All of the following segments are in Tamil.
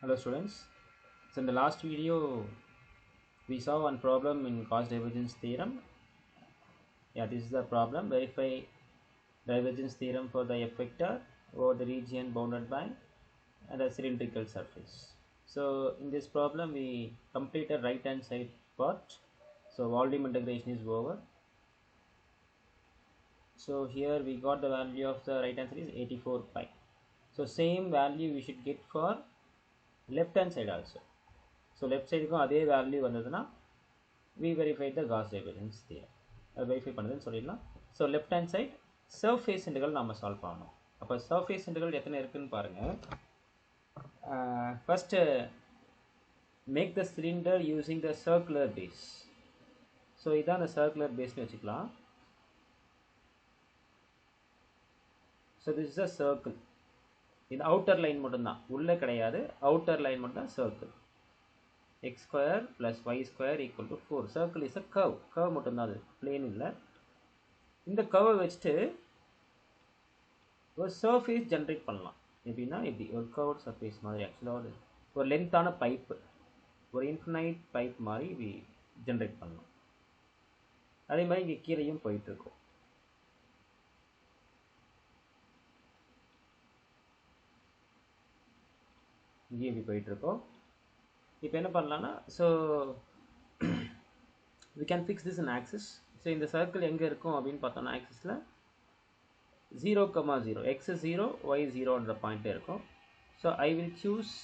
Hello students. So in the last video we saw one problem in Gauss divergence theorem. Yeah, this is the problem. Verify divergence theorem for the F vector over the region bounded by and a cylindrical surface. So in this problem we completed right hand side part. So volume integration is over. So here we got the value of the right hand side is 84 pi. So same value we should get for left hand side also. So left side க்கும் அதே value வந்ததுன்னா we verified the Gauss divergence theorem. Verify பண்ணுதுன்னு சொல்லிடலாம். So left hand side surface integral நம்ம சால்வ் பண்ணணும். அப்போ சர்ஃபேஸ் இன்டெக்ரல் எத்தனை இருக்குன்னு பாருங்கள். First make the cylinder using the circular base. So இதான் அந்த சர்க்குலர் பேஸ்னு வச்சுக்கலாம். So this is a circle. இது அவுட்டர் லைன் மட்டும்தான், உள்ளே கிடையாது. அவுட்டர் லைன் மட்டும் தான் circle. x square plus y square equal to 4. Circle is a curve. Curve மட்டும்தான், அது plane இல்லை. இந்த curve வச்சுட்டு ஒரு surface generate பண்ணலாம். எப்படின்னா இப்படி ஒரு curved surface மாதிரி ஆக்சுவலாக ஒரு லென்த்தான பைப்பு, ஒரு இன்ஃபினைட் பைப் மாதிரி இப்படி ஜென்ரேட் பண்ணலாம். அதே மாதிரி இங்கே கீழேயும் போயிட்டுருக்கோம். இங்கே இப்படி போயிட்டுருக்கோம். இப்போ என்ன பண்ணலான்னா, so we can fix this in axis. So இந்த சர்க்கிள் எங்கே இருக்கும் அப்படின்னு பார்த்தோம்னா ஆக்சிஸில் 0, 0 x 0 y 0ன்ற பாயிண்ட்டே இருக்கும். So I will choose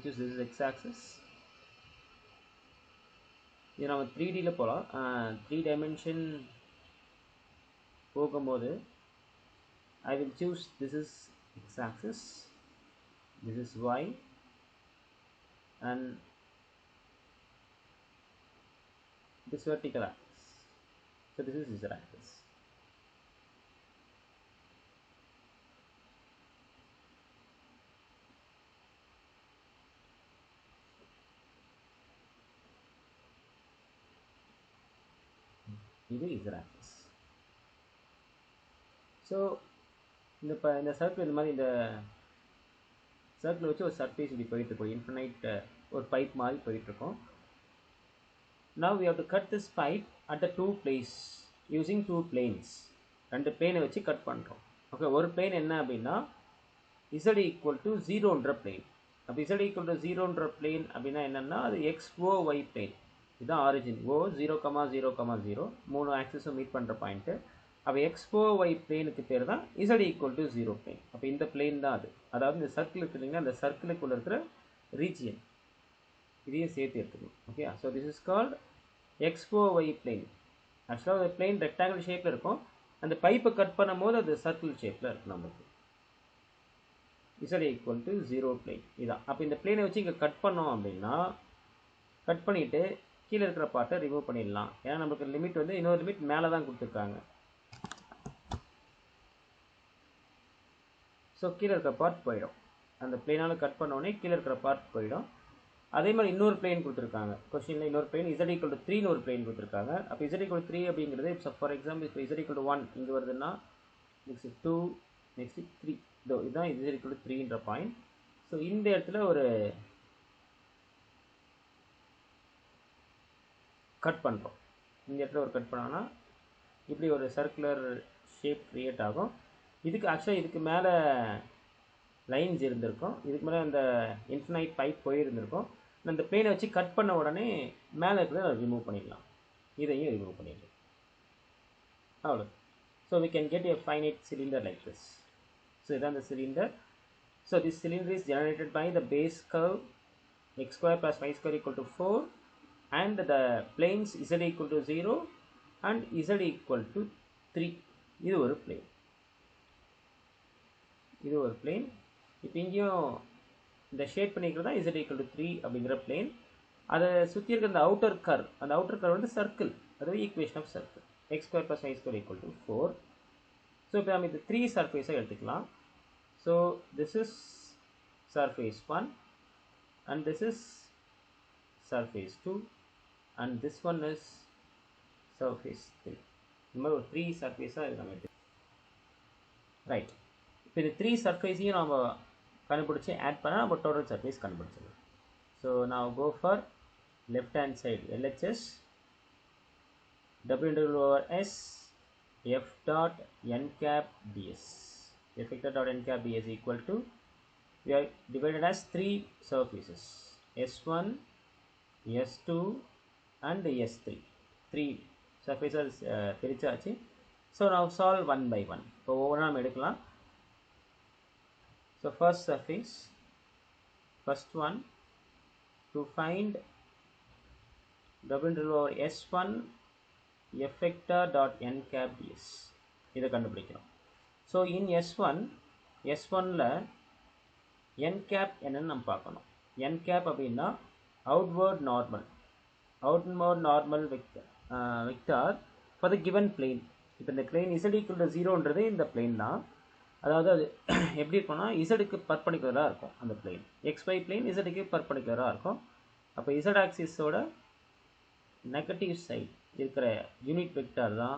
this is x axis. இது நம்ம 3Dயில் போகலாம். 3 dimension போகும்போது I will choose this is x axis, this is y, and this vertical axis. So this is z axis. இது z axis. ஸோ இந்த சர்க்கிள் இந்த மாதிரி இந்த சர்க்கிள் வச்சு ஒரு சர்ஃபேஸ் இப்படி போயிட்டுருக்கோம். இன்ஃபினைட் ஒரு பைப் மாதிரி போயிட்டுருக்கோம். Now we have to cut this pipe at the two place using two planes. ரெண்டு பிளேனை வச்சு கட் பண்ணுறோம். ஓகே, ஒரு பிளேன் என்ன அப்படின்னா z ஈக்குவல் டு 0ன்ற பிளேன். அப்போ z ஈக்குவல் டு 0ன்ற பிளேன் அப்படின்னா என்னென்னா அது XOY பிளேன். இதுதான் ஆரிஜின். O 0,0,0 மூணு ஆக்சிஸும் மீட் பண்ணுற பாயிண்ட்டு. அப்போ XOY பிளேனுக்கு பேர் தான் z ஈக்குவல் டு 0 பிளேன். அப்போ இந்த பிளேன் தான் அது. அதாவது இந்த சர்க்கிள் இருக்கு இல்லைங்களா, அந்த சர்க்கிளுக்குள்ள இருக்கிற ரீஜியன் இதையும் சேர்த்து எடுத்துக்கணும். Okay, so this is called XOY plane. ஆக்சுவலாக அந்த பிளேன் ரெக்டாங்கிள் ஷேப்பில் இருக்கும். அந்த பைப்பை கட் பண்ணும் போது அது சர்க்கிள் ஷேப்பில் இருக்கும் நமக்கு. z ஈக்குவல் டு 0 பிளேன் இதான். அப்போ இந்த பிளேனை வச்சு இங்கே கட் பண்ணோம் அப்படின்னா கட் பண்ணிவிட்டு கீழே இருக்கிற பார்ட்டை ரிமூவ் பண்ணிடலாம். ஏன்னா நமக்கு லிமிட் வந்து இன்னொரு லிமிட் மேலே தான் கொடுத்துருக்காங்க. ஸோ கீழே இருக்கிற பார்ட் போயிடும். அந்த பிளேனால் கட் பண்ணோடனே கீழே இருக்கிற பார்ட் போயிடும். அதே மாதிரி இன்னொரு பிளேன் கொடுத்துருக்காங்க. கொஸ்டினில் இன்னொரு பிளேன் z ஈக்குவல் டு 3ன்னு ஒரு பிளேன் கொடுத்துருக்காங்க. அப்போ z ஈக்குவல் டு 3 அப்படிங்கிறது இப்போ ஃபார் எக்ஸாம்பிள் இப்போ z ஈக்குவல் டு 1 இங்கே வருதுன்னா நெக்ஸ்ட் 2 நெக்ஸ்ட் 3 இதுதான் z ஈக்குவல் டு 3ன்ற பாயிண்ட். ஸோ இந்த இடத்துல ஒரு கட் பண்ணுறோம். இந்த இடத்துல ஒரு கட் பண்ணோன்னா இப்படி ஒரு சர்க்குலர் ஷேப் க்ரியேட் ஆகும். இதுக்கு ஆக்சுவலாக இதுக்கு மேலே லைன்ஸ் இருந்திருக்கும். இதுக்கு மேலே அந்த இன்ஃபினைட் பைப் போயிருந்திருக்கும். அந்த பிளேனை வச்சு கட் பண்ண உடனே மேலே இருக்கிறத ரிமூவ் பண்ணிடலாம். இதையும் ரிமூவ் பண்ணிடலாம். அவ்வளோ. So we can get a finite cylinder like this. So இதான் இந்த cylinder. So this cylinder is generated by the base curve x square plus y square equal to 4 and the planes z equal to 0 and z equal to 3. இது ஒரு பிளேன். இது ஒரு பிளேன். இப்போ இங்கேயும் இந்த ஷேட் பண்ணிக்கிறது தான் z ஈக்குவல் டு 3 அப்படிங்கிற பிளேன். அதை சுற்றி இருக்க அந்த அவுட்டர் கர், அந்த அவுட்டர் கர் வந்து சர்க்கிள், அதாவது equation of circle x square plus y square equal to 4. So இப்போ நம்ம இது 3 சர்ஃபேஸை எடுத்துக்கலாம். So this is surface 1 and this is surface 2 and this one is surface 3. இந்த மாதிரி ஒரு 3 சர்ஃபேஸாக இது நம்ம எடுத்து ரைட். இப்போ இந்த 3 சர்ஃபேஸையும் நம்ம கண்டுபிடிச்சி ஆட் பண்ணால் நம்ம டோட்டல் சர்ஃபேஸ் கண்டுபிடிச்சிடலாம். ஸோ நான் go for left hand side LHS W integral over S F dot n cap ds. F vector dot n cap ds equal to, we are divided as 3 surfaces S1, S2 and S3. 3 surfaces பிரிச்சாச்சு. So now solve one by one. இப்போ ஒவ்வொன்றா நம்ம எடுக்கலாம். So first surface, first one, to find W integral over S1 F vector dot n cap ds. இதை கண்டுபிடிக்கிறோம். ஸோ இன் S1ல n cap என்னன்னு நம்ம பார்க்கணும். n cap அப்படின்னா outward normal vector for the given plane. இப்போ இந்த plane z equal to 0ன்றது இந்த plane தான். அதாவது அது எப்படி இருக்கும்னா zக்கு பர்பண்டிகுலராக இருக்கும் அந்த plane. xy plane zக்கு பர்பண்டிகுலராக இருக்கும். அப்போ z ஆக்சிஸோட நெகட்டிவ் சைட் இருக்கிற யூனிட் வெக்டார் தான்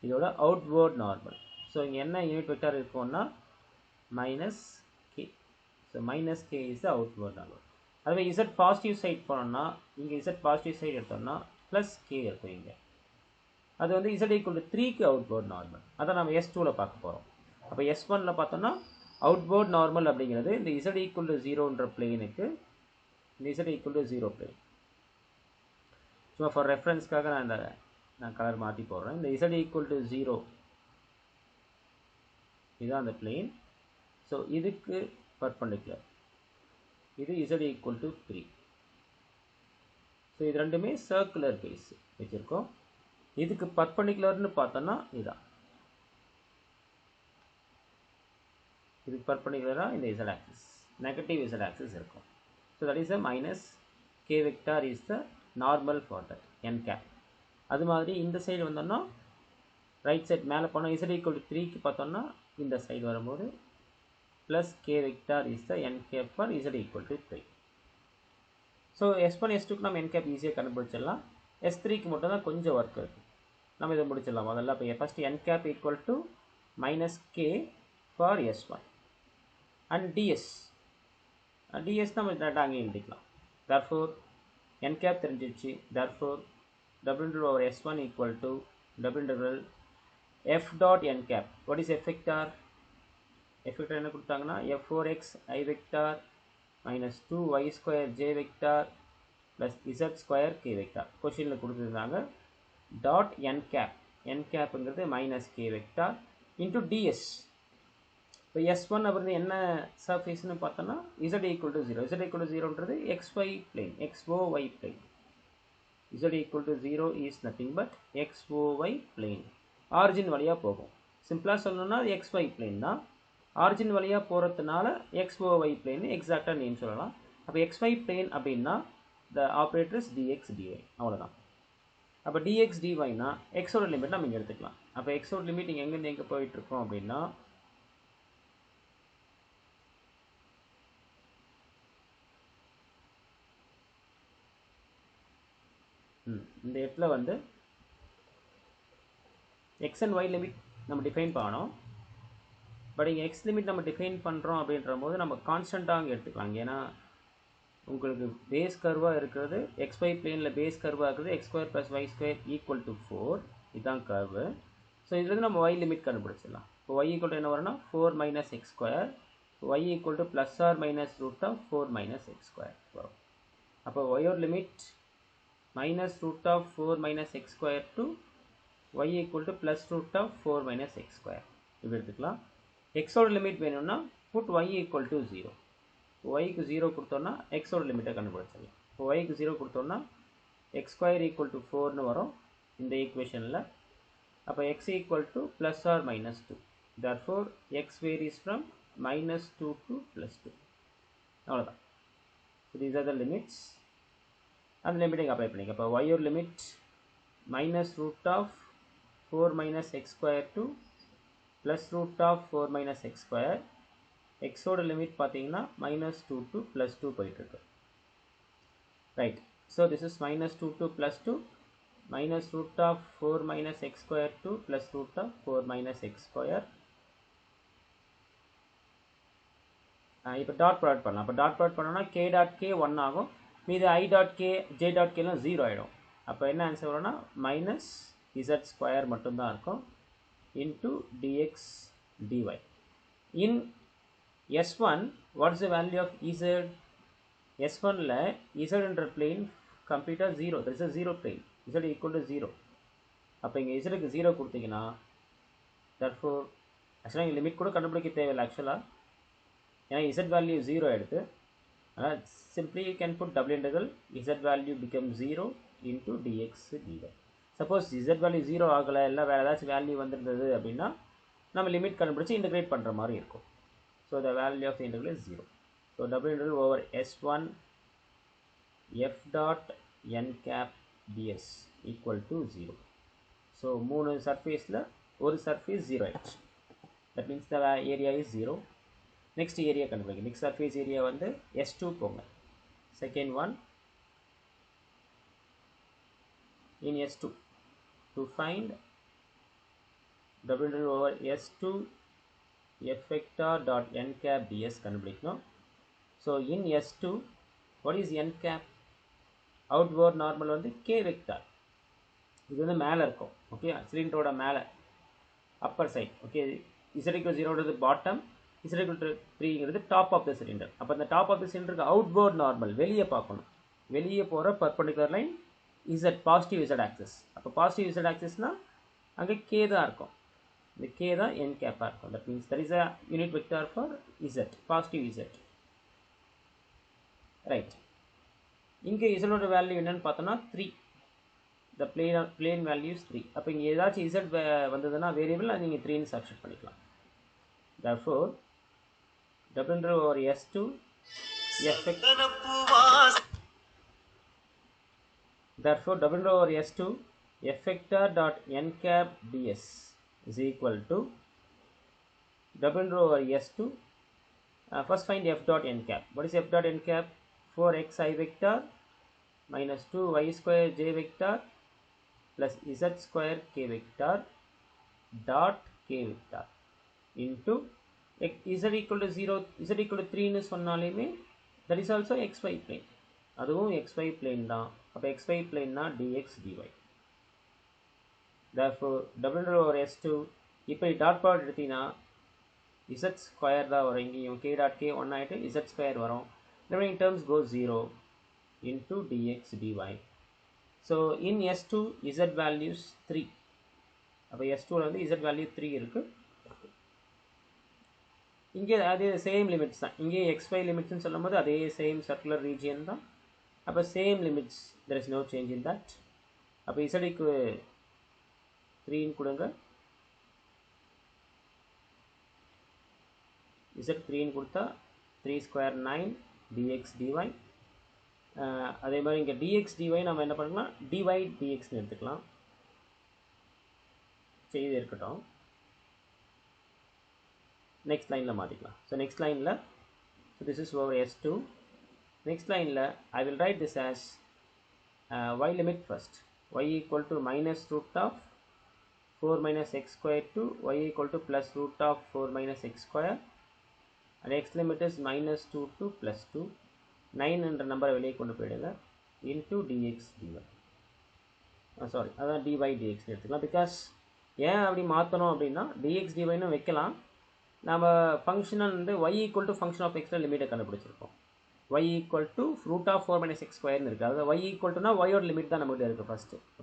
இதோட அவுட்வேர்ட் நார்மல். ஸோ இங்கே என்ன யூனிட் வெக்டார் இருக்கும்னா minus K. So minus K is the outward normal. அதுவே இசட் பாசிட்டிவ் சைட் போனோம்னா இங்கே இசட் பாசிட்டிவ் சைட் எடுத்தோம்னா ப்ளஸ் கே இருக்கும் இங்கே. அது வந்து இசட் ஈக்குவல் டு 3க்கு அவுட்வேர்ட் நார்மல். அதை நம்ம S2ல பார்க்க போகிறோம். அப்போ S1ல பார்த்தோம்னா அவுட்வேர்ட் நார்மல் அப்படிங்கிறது இந்த இசட் ஈக்குவல் டு 0ன்ற பிளேனுக்கு இந்த Z equal to 0 plane. So for ரெஃபரன்ஸ்க்காக நான் கலர் மாற்றி போடுறேன். இந்த z equal to 0 இதுதான் அந்த பிளேன். ஸோ இதுக்கு பர்பண்டிகுலர் இது z equal to 3. ஸோ இது ரெண்டுமே சர்க்குலர் பேஸ் வச்சுருக்கோம். இதுக்கு பர்பண்டிகுலர்னு பார்த்தோன்னா இதுதான், இதுக்கு பர்பண்டிகுலராக இந்த z axis negative z axis இருக்கும். So that is a minus K vector is the normal for that n cap. அது மாதிரி இந்த சைடு வந்தோம்னா ரைட் சைட் மேலே போனால் z equal to 3க்கு பார்த்தோம்னா இந்த சைடு வரும்போது plus K vector is the n cap for z equal to 3. So S1 S2க்கு நம்ம n cap ஈஸியாக கண்டுபிடிச்சிடலாம். S3க்கு மட்டும் தான் கொஞ்சம் ஒர்க் இருக்குது. நம்ம இதை முடிச்சிடலாம் முதல்ல. இப்போ first n cap equal to minus k for S1 and ds நம்ம டேரெக்டாக அங்கேயும் எழுதிக்கலாம். therefore n cap தெரிஞ்சிடுச்சு. therefore W integral over S1 equal to W integral F dot n cap. What is F vector? F vector என்ன கொடுத்தாங்கன்னா F4x I vector minus 2y square j vector plus z square k vector. கொஷினில் கொடுத்துருந்தாங்க. dot n cap. n capங்கிறது minus k vector into ds. இப்போ S1 அப்படின்றது என்ன சர்ஃபேஸ்னு பார்த்தோன்னா z equal to 0. z equal to 0ன்றது xy plane, xy plane. z equal to 0 is nothing but xy plane. Origin வழியாக போகும். சிம்பிளாக சொல்லணும்னா அது xy plane தான். ஆரிஜின் வழியாக போகிறதுனால xy plane எக்ஸாக்டாக நேம் சொல்லலாம். அப்போ xy plane அப்படின்னா the operator is dx dy. அவ்வளோதான். அப்போ dx dyனா xோட லிமிட் நம்ம இங்கே எடுத்துக்கலாம். அப்போ xோட லிமிட் இங்கே எங்கேருந்து எங்கே போயிட்டுருக்கோம் அப்படின்னா இந்த இடத்துல வந்து x and y லிமிட் நம்ம டிஃபைன் பண்ணோம். பட் இங்கே எக்ஸ் லிமிட் நம்ம டிஃபைன் பண்ணுறோம் அப்படின்ற போது நம்ம கான்ஸ்டண்ட்டாக அங்கே எடுத்துக்கலாம். ஏன்னா உங்களுக்கு பேஸ் கர்வாக இருக்கிறது xy பிளேனில் பேஸ் கர்வாக இருக்கிறது x² + y² = 4. இதுதான் கர்வு. ஸோ இதுலேருந்து நம்ம y லிமிட் கண்டுபிடிச்சிடலாம். இப்போ y = என்ன வரும்னா 4 - x². y = ±√4 - x² வரும். அப்போ y limit -√4 - x² to y = +√4 - x². இப்படி எடுத்துக்கலாம். xோட லிமிட் வேணும்னா புட் y = 0. yக்கு 0 கொடுத்தோம்னா xோட லிமிட்டை கண்டுபிடிச்சிடலாம். இப்போ yக்கு 0 கொடுத்தோம்னா x² = 4ன்னு வரும் இந்த ஈக்குவேஷனில். அப்போ x = +or -2. therefore x varies from -2 to +2. அவ்வளோதான். So these are the limits. அந்த லிமிட்டை அப்ளை பண்ணிக்க. அப்போ y ஓட limit -√4 - x² to +√4 - x². xோட limit பார்த்தீங்கன்னா -2 to +2 போயிட்டுருக்கு. Right. So this is -2 to +2, -√4 - x² to +√4 - x². இப்போ டாட் ப்ராடக்ட் பண்ணலாம். அப்போ டாட் ப்ராடக்ட் பண்ணோம்னா கே டாட் கே 1 ஆகும், மீது I dot K J dot கேலாம் 0 ஆகிடும். அப்போ என்ன ஆன்சர் வரும்னா மைனஸ் இசட் ஸ்கொயர் மட்டும்தான் இருக்கும் into dx dy. In S1 what is the value of Z? S1ல Z என்ற plane கம்ப்ளீட்டாக 0, there is a 0 plane, Z equal to 0. அப்போ இங்கே Zக்கு 0 கொடுத்தீங்கன்னா therefore ஆக்சுவலாக இங்கே லிமிட் கூட கண்டுபிடிக்க தேவையில்லை ஆக்சுவலாக, ஏன்னா Z வேல்யூ 0 எடுத்து, ஆனால் simply you can put double integral Z value become 0 into dx dy. Suppose Z value 0 ஆகலை, இல்லை வேறு ஏதாச்சும் வேல்யூ வந்துருந்தது அப்படின்னா நம்ம லிமிட் கண்டுபிடிச்சி இன்டெகிரேட் பண்ணுற மாதிரி இருக்கும். So the value of the integral is 0. So double integral over S1 f dot n cap ds equal to 0. So மூணு surfaceல ஒரு surface 0 ஆயிடுச்சு. That means the area is 0. Next area கண்டுபிடிங்க. Next surface area வந்து S2 போங்க. Second one in S2 to find double integral over S2 f vector dot n cap ds கண்டுபிடிக்கணும். So in S2 what is n cap? Outward normal வந்து k vector, இது வந்து மேலே இருக்கும். ஓகே, சிலிண்டரோட மேலே upper side. Okay, z equal 0ங்கிறது பாட்டம், z equal to 3ங்கிறது டாப் ஆஃப் த சிலிண்டர். அப்போ அந்த டாப் ஆஃப் த சிலிண்டருக்கு அவுட்வர்ட் நார்மல் வெளியே பார்க்கணும். வெளியே போகிற perpendicular line z, positive z axis. அப்போ பாசிட்டிவ் z ஆக்சிஸ்னால் அங்கே k தான் இருக்கும், இந்த k தான் n கேப்பாக இருக்கும். That means that is a unit vector for z, positive z. Right, இங்கே z வேல்யூ என்னன்னு பார்த்தோம்னா 3, the plane value is 3. அப்போ இங்கே ஏதாச்சும் z வந்ததுன்னா வேரியபிள் அது நீங்கள் 3ன்னு சப்ஸ்டிட் பண்ணிக்கலாம். therefore double integral over S2 therefore double integral over S2 f vector dot n cap ds is equal to double integral over S2. First find f dot n cap. What is f dot n cap? 4x I vector minus 2y square j vector plus z square k vector dot k vector into z equal to 0, z equal to 3 ன்னு சொன்னாலுமே that is also xy plane, அதுவும் xy plane தான். அப்போ xy plane னா dx dy. therefore double integral over S2 இப்படி டாட் ப்ராடக்ட் எடுத்தீங்கன்னா z ஸ்கொயர் தான் வரும். இங்கேயும் k டாட் k 1 ஆகிட்டு z ஸ்கொயர் வரும். remaining terms go 0 into dx dy. so in S2 z values 3. அப்போ S2ல வந்து z வேல்யூ 3 இருக்குது. இங்கே அதே சேம் லிமிட்ஸ் தான், இங்கே xy லிமிட்ஸ்னு சொல்லும் போது அதே சேம் சர்க்குலர் ரீஜியன் தான். அப்போ same limits, there is no change in that. அப்போ இசடிக்கு 3ன்னு கொடுங்க, இசட் 3ன்னு கொடுத்தா 3 ஸ்கொயர் 9 dx dy. அதே மாதிரி இங்கே dx dy நம்ம என்ன பண்ணலாம், dy dxன்னு எடுத்துக்கலாம். செய்து இருக்கட்டும், next லைனில் மாற்றிக்கலாம். ஸோ நெக்ஸ்ட் லைனில், so this is over S2. next லைனில் I will write this as y limit first, y equal to minus root of 4 minus x square to y equal to plus root of 4 minus x square, and x limit is minus 2 to plus 2. 9 என்ற நம்பரை வெளியே கொண்டு போயிடுங்க into dx dy. சாரி, அதான் dy dx எடுத்துக்கலாம். பிகாஸ் ஏன் அப்படி மாற்றணும் அப்படின்னா dx dyன்னு வைக்கலாம். நம்ம ஃபங்க்ஷனை வந்து y equal to function of எக்ஸில் லிமிட்டை கண்டுபிடிச்சிருக்கோம். y equal to root of 4 minus x ஸ்கொயர்னு இருக்குது. அதாவது y ஈக்குவல் டுனா ஒய்யோட லிமிட் தான் நம்மகிட்ட இருக்குது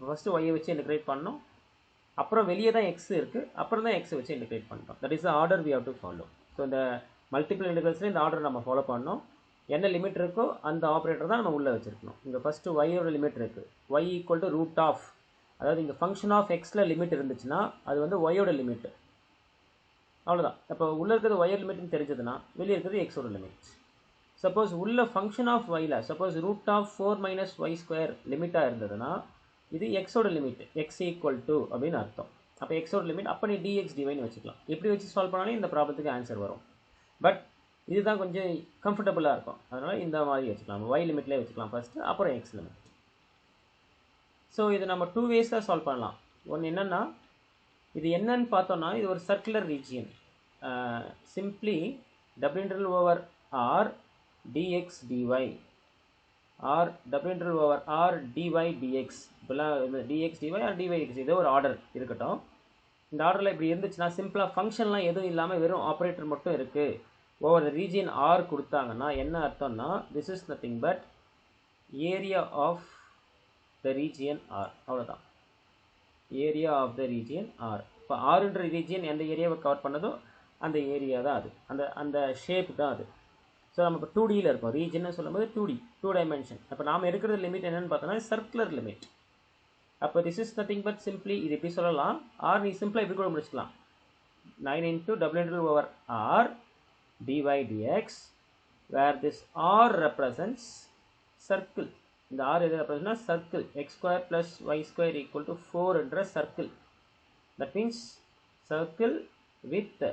ஃபஸ்ட்டு ஒய்யை வச்சு இன்டிகிரேட் பண்ணோம், அப்புறம் வெளியே தான் எக்ஸ் இருக்குது, அப்புறம் தான் எக்ஸை வச்சு இன்டிகிரேட் பண்ணிட்டோம். That is the order we have to follow. So இந்த மல்டிபிள் இன்டிகிரல்ஸில் இந்த ஆர்டர் நம்ம ஃபாலோ பண்ணோம். என்ன லிமிட் இருக்கோ அந்த ஆப்ரேட்டர் தான் நம்ம உள்ளே வச்சுருக்கணும். இங்கே ஃபஸ்ட்டு ஒய்யோட லிமிட் இருக்குது, y equal to root of, அதாவது இங்கே ஃபங்க்ஷன் ஆஃப் எக்ஸில் லிமிட் இருந்துச்சுன்னா அது வந்து ஒய்யோட லிமிட், அவ்வளோதான். அப்போ உள்ளே இருக்கிறது ஒயர் லிமிட்னு தெரிஞ்சதுன்னா வெளியே இருக்கிறது எக்ஸோட லிமிட். சப்போஸ் உள்ள ஃபங்க்ஷன் ஆஃப் ஒயில் suppose root of 4 minus y square லிமிட்டாக இருந்ததுன்னா இது எக்ஸோட லிமிட், எக்ஸ் ஈக்குவல் டு அப்படின்னு அர்த்தம். அப்போ எக்ஸோட லிமிட், அப்போ நீ டிஎக்ஸ் டிவைன்னு வச்சுக்கலாம். எப்படி வச்சு சால்வ் பண்ணாலும் இந்த ப்ராப்ளத்துக்கு ஆன்சர் வரும். பட் இதுதான் கொஞ்சம் கம்ஃபர்டபுளாக இருக்கும், அதனால் இந்த மாதிரி வச்சுக்கலாம். ஒய் லிமிட்லேயே வச்சுக்கலாம் ஃபஸ்ட்டு, அப்புறம் எக்ஸ் லிமிட். ஸோ இது நம்ம 2 வேஸாக சால்வ் பண்ணலாம். ஒன்று என்னென்னா, இது என்னன்னு பார்த்தோன்னா இது ஒரு circular region. Simply double interval over r dx dy or w integral over r dy dx dx dy or dy dx இது ஒரு ஆர்டர் இருக்கட்டும். இந்த ஆர்டரில் இப்படி இருந்துச்சுன்னா சிம்பிளாக ஃபங்க்ஷன்லாம் எதுவும் இல்லாமல் வெறும் ஆப்ரேட்டர் மட்டும் இருக்குது. ஓவர் த ரீஜியன் ஆர் கொடுத்தாங்கன்னா என்ன அர்த்தம்னா this is nothing but area of the region R. அவ்வளோதான், area of the region R. இப்போ ஆறுன்ற ரீஜியன் எந்த ஏரியாவை கவர் பண்ணதோ அந்த ஏரியா தான் அது, அந்த அந்த ஷேப் தான் அது. ஸோ நம்ம இப்போ 2Dயில் இருக்கும், ரீஜன் சொல்லும்போது 2D 2 டைமென்ஷன். அப்போ நாம் இருக்கிற லிமிட் என்னென்னு பார்த்தோன்னா சர்க்குலர் லிமிட். அப்போ this is nothing but simply இது எப்படி சொல்லலாம், ஆர் நீ சிம்பிளாக இப்படி கூட முடிச்சுக்கலாம், 9 into w integral over r dy dx where this r represents circle. இந்த r எது represents circle, x square plus y square equal to 4 என்ற circle. That means circle with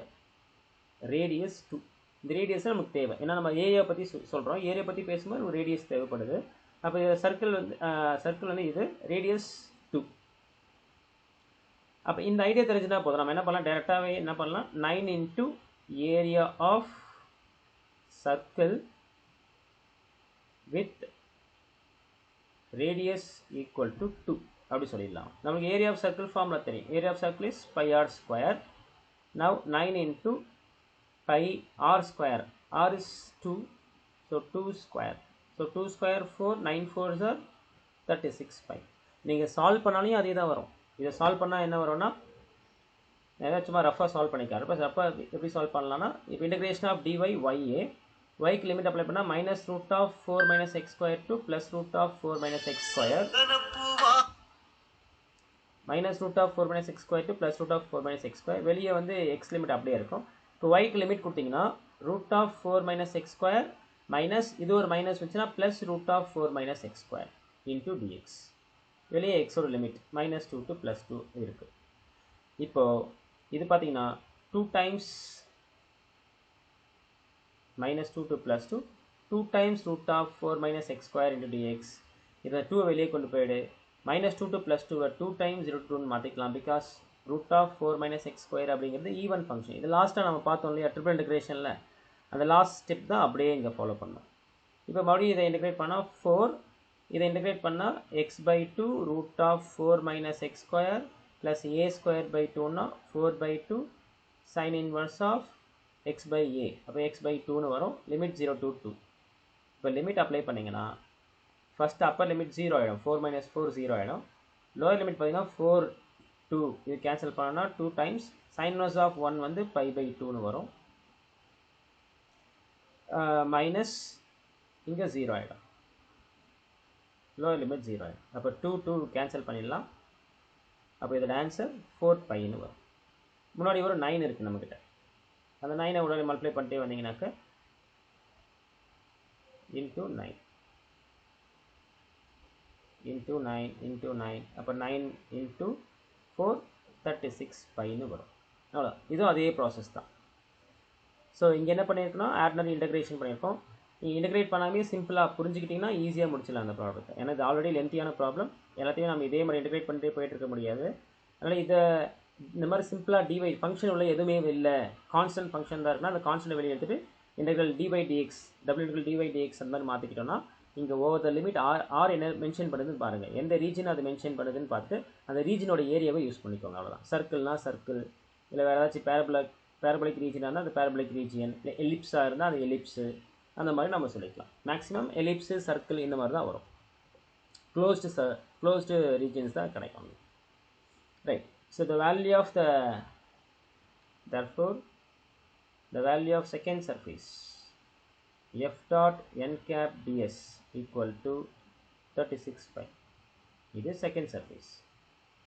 radius 2. இந்த ரேடியஸ் நமக்கு தேவை, ஏன்னா நம்ம ஏரியா பற்றி சொல்கிறோம், ஏரியா பற்றி பேசும்போது ஒரு ரேடியஸ் தேவைப்படுது. அப்போ சர்க்கிள் வந்து இது ரேடியஸ் 2. அப்போ இந்த ஐடியா தெரிஞ்சுனா போதும், நம்ம என்ன பண்ணலாம், டேரெக்டாகவே என்ன பண்ணலாம், 9 into area of circle with radius equal to 2 அப்படி சொல்லிடலாம். நமக்கு ஏரியா ஆஃப் சர்க்கிள் ஃபார்முலா தெரியும், area of circle is pi r square. Now 9 into pi r square, r is 2, so 2 square, so 2 square 4, 9 4s are 36 pi. நீங்கள் சால்வ் பண்ணாலும் அதே தான் வரும். இதை சால்வ் பண்ணால் என்ன வரும்னா, ஏதாவது சும்மா ரஃபாக சால்வ் பண்ணிக்காரு. இப்போ ரஃபாக எப்படி சால்வ் பண்ணலாம்னா, இப்போ இன்டகிரேஷன் ஆஃப் dy ya, yக்கு லிமிட் அப்ளை பண்ணால் minus root of 4 minus X square to plus root of 4 minus X square, minus root of 4 minus X square to plus root of 4 minus X square. வெளியே வந்து எக்ஸ் லிமிட் அப்படியே இருக்கும். இப்போ yக்கு லிமிட் கொடுத்தீங்கன்னா root of 4 minus X square minus இது ஒரு மைனஸ் வச்சுன்னா plus root of 4 minus X square into dx. வெளியே எக்ஸோட லிமிட் மைனஸ் 2 டு ப்ளஸ் 2 இருக்குது. இப்போது இது பார்த்தீங்கன்னா 2 times minus 2 to plus 2, 2 times root of 4 minus X square into dx. இதை 2 வெளியே கொண்டு போயிடு, மைனஸ் 2 டு ப்ளஸ் 2 2 டைம்ஸ் 0 மாற்றிக்கலாம், because root of 4 minus X square அப்படிங்கிறது ஈவன் ஃபங்க்ஷன். இது லாஸ்ட்டாக நம்ம பார்த்தோம் இல்லையா ட்ரிபிள் இன்டகிரேஷனில், அந்த லாஸ்ட் ஸ்டெப் தான் அப்படியே இங்கே ஃபாலோ பண்ணோம். இப்போ மறுபடியும் இதை இன்டகிரேட் பண்ணால் 4, இதை இன்டகிரேட் பண்ணால் X by 2 root of 4 minus X square plus A square by 2னா 4 by 2 sine inverse of X by A. அப்போ எக்ஸ் பை 2னு வரும், லிமிட் 0 to 2. இப்போ லிமிட் அப்ளை பண்ணிங்கன்னா ஃபஸ்ட்டு அப்பர் லிமிட் 0 ஆகிடும், 4 மைனஸ் 4 0 ஆகிடும். லோயர் லிமிட் பார்த்தீங்கன்னா 4 2, இது கேன்சல் பண்ணோன்னா 2 டைம்ஸ் சைன் இன்வர்ஸ் ஆஃப் 1 வந்து பை பை 2னு வரும், மைனஸ் இங்கே 0 ஆகிடும், லோயர் லிமிட் 0 ஆகிடும். அப்போ 2 2 கேன்சல் பண்ணிடலாம். அப்போ இதோட ஆன்சர் 4 பைன்னு வரும். முன்னாடி ஒரு 9 இருக்குது நம்மக்கிட்ட, அந்த 9ஐ உடனே மல்டிப்ளை பண்ணிட்டே வந்தீங்கன்னாக்க இன்டூ 9 இன்டூ 9 இன்டூ 9, அப்போ 9 இன்டூ 4 36 பைன்னு வரும். அவ்வளோ, இதுவும் அதே ப்ராசஸ் தான். ஸோ இங்கே என்ன பண்ணியிருக்கோன்னா ஆர்டினரி இன்டகிரேஷன் பண்ணியிருக்கோம். நீங்கள் இன்டகிரேட் பண்ணாமே சிம்பிளாக புரிஞ்சுக்கிட்டிங்கன்னா ஈஸியாக முடிச்சிடலாம் அந்த ப்ராப்ளத்தை. ஏன்னா இது ஆல்ரெடி லென்த்தியான ப்ராப்ளம், எல்லாத்தையும் நம்ம இதே மாதிரி இன்டகிரேட் பண்ணிட்டே போயிட்டு இருக்க முடியாது. அதனால் இதை இந்த மாதிரி சிம்பிளாக டிவை ஃபங்க்ஷன் உள்ள எதுவுமே இல்லை, கான்ஸ்டன்ட் ஃபங்க்ஷன் தான் இருக்குன்னா அந்த கான்ஸ்டன்ட் வெளியே எடுத்துகிட்டு integral dy dx w integral dy dx அந்த மாதிரி மாற்றிக்கிட்டோம்னா இங்கே ஓவர் த லிமிட் ஆர் என்ன மென்ஷன் பண்ணுதுன்னு பாருங்கள், எந்த ரீஜன் அது மென்ஷன் பண்ணுதுன்னு பார்த்து அந்த ரீஜனோட ஏரியாவை யூஸ் பண்ணிக்கோங்க. அவ்வளோதான். சர்க்கிள்னா சர்க்கிள், இல்லை வேறு ஏதாச்சும் பேரபலிக் ரீஜனாக இருந்தால் அது பேரபலிக் ரீஜியன், இல்லை எலிப்ஸாக இருந்தால் அது எலிப்ஸு, அந்த மாதிரி நம்ம சொல்லிக்கலாம். மேக்ஸிமம் எலிப்ஸு சர்க்கிள் இந்த மாதிரி தான் வரும், க்ளோஸ்டு ரீஜன்ஸ் தான் கிடைக்கும். Right. So the value of therefore the value of second surface f dot n cap ds equal to 36 pi. It is second surface.